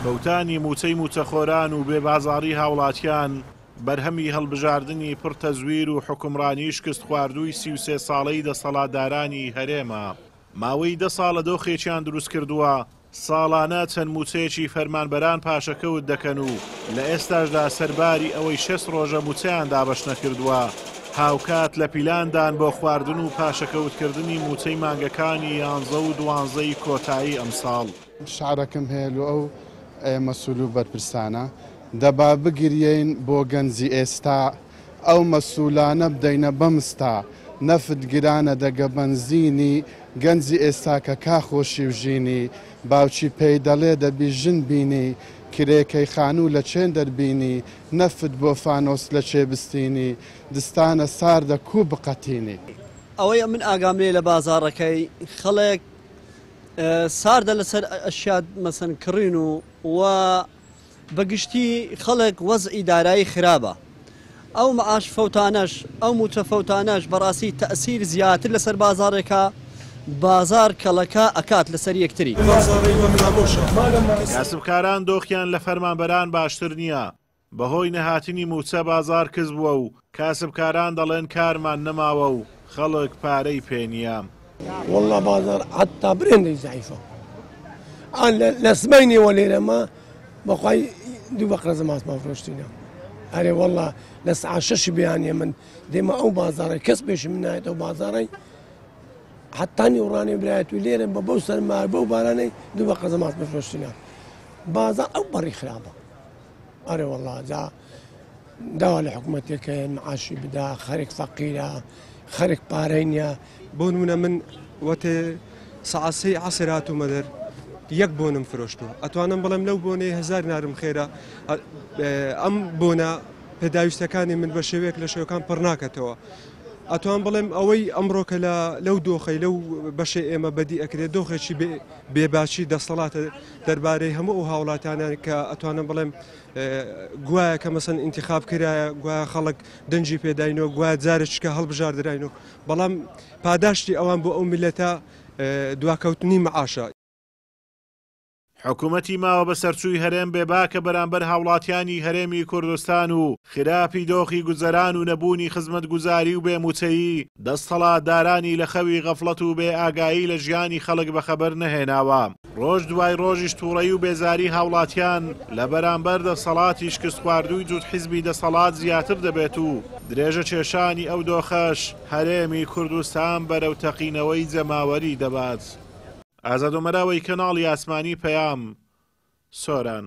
بەوتانی موچەی موچەخۆران و بێبازاڕی هاوڵاتیان بەرهەمی هەڵبژاردننی پڕ تەزویر و حکومڕانی شکست خواردووی 33 ساڵەی دەسەڵاتدارانی هەرێمە. ماوەی 10 ساڵە دۆخێکیان دروست کردووە، ساڵانە چەند موچەیەکی فەرمانبەران پاشەکەوت دەکەن و لە ئێستاشدا سەرباری ئەوەی 6 ڕۆژە موچەیان دابەش نەکردووە. هاوکات لە پیلاندان بۆ خواردن و پاشەکەوتکردنی موچەی مانگەکانی 11 و 12 کۆتایی ئەمساڵ. شعرەکەم هەیە ئەو مەسوول و بەرپرسانە دەبا بگرین بۆ گەنجی ئێستا ئەو مەسوولانە بدەینە بەمستا نەفت گرانە دەگە بەنزینی گەنجی ئێستا کە کاخۆشی و ژینی باوچی پێی دەڵێ دەبی ژن بینی کرێکەی خانوو لە چێن دەربینی نەفت بۆ فانۆس لە چێ بستینی دستانە ساردە کوو بقەتینی. ئەوەی من ئاگامێ لە بازاڕەکەی خەڵک ساردە لەسەر ئەشیاد مەسەن کڕین و بەگشتی خەڵک وەزئی دارایی خراپە. ئەو مەعاش فەوتانەش ئەو موچە فەوتانەش بەڕاستی تەئسیر زیاتر لەسەر بازاڕێکە بازار کەڵەکە ئەکات لەسەر یەکتری. کاسبکاران دۆخیان لە فەرمانبەران باشتر نییە. بەهۆی نەهاتنی موچە بازار کەس بووە و کاسبکاران دەڵێن کارمان نەماوە و خەڵک پارەی پێنیە. والله بازار حتى برندي ضعيفة. لا سميني ولا لما بقاي دو بقرة زمات ما فروشتينا. أري والله لسه عشش بياني من ديما أو بازاري كسبش من نهاية أو بازاري حتى أني وراني بلايت وليرة ببوصل ما بو باراني دو بقرة زمات ما فروشتينا. بازار أو بري خرابة. أري والله جا دوا لحكومتي كان معاشي بدا خريك فقيرة خريك بارينيا. بۆنمونە من وەتێ سەعاسی عەسرات و مەدەر یەک بۆنم فرۆشتووە ئەتوانم بەڵێم لەو بۆنەی 1000 نارم خێرە ئەم بۆنە پێداویستەکانی من بە شێوەیەک لە شێوەکان پڕ ناکەتەوە ئەتوان بڵێم ئەوەی ئەمڕۆکە لەو دۆخەی لەو بەشەی ئێمە بەدی ئەکرێت دۆخێکی بێباچی دەسەڵاتە دەربارەی هەموو ئەو هاوڵاتیانان کە ئەتوانم بڵێم گوایە کە مەسەن ئینتیخاب کرایە گوایە خەڵک دەنجی پێداینەوە گوایە جارێککە هەڵبژاردراینەوە بەڵام پاداشتی ئەوان بۆ ئەو میلەتە دواکەوتنی مەعاشە. حکوومەتی ماوە بە سەرچووی هەرێم بێباکە بەرامبەر هاوڵاتیانی هەرێمی کوردستان و خراپی دۆخی گوزەران و نەبوونی خزمەتگوزاری و بێموچەیی دەسەڵاتدارانی لە خەوی غەفڵەت و بێ ئاگایی لە ژیانی خەڵک بەخەبەر نەهێناوە. ڕۆژ دوای ڕۆژیش تووڕەیی و بێزاری هاوڵاتیان لە بەرامبەر دەسەڵاتی شکست خواردووی جووت حیزبی دەسەڵات زیاتر دەبێت و درێژە کێشانی ئەو دۆخەش هەرێمی کوردستان بەرەو تەقینەوەی جەماوەری دەبات. ئازاد و مەراوەی کەناڵی ئاسمانی پەیام سۆران.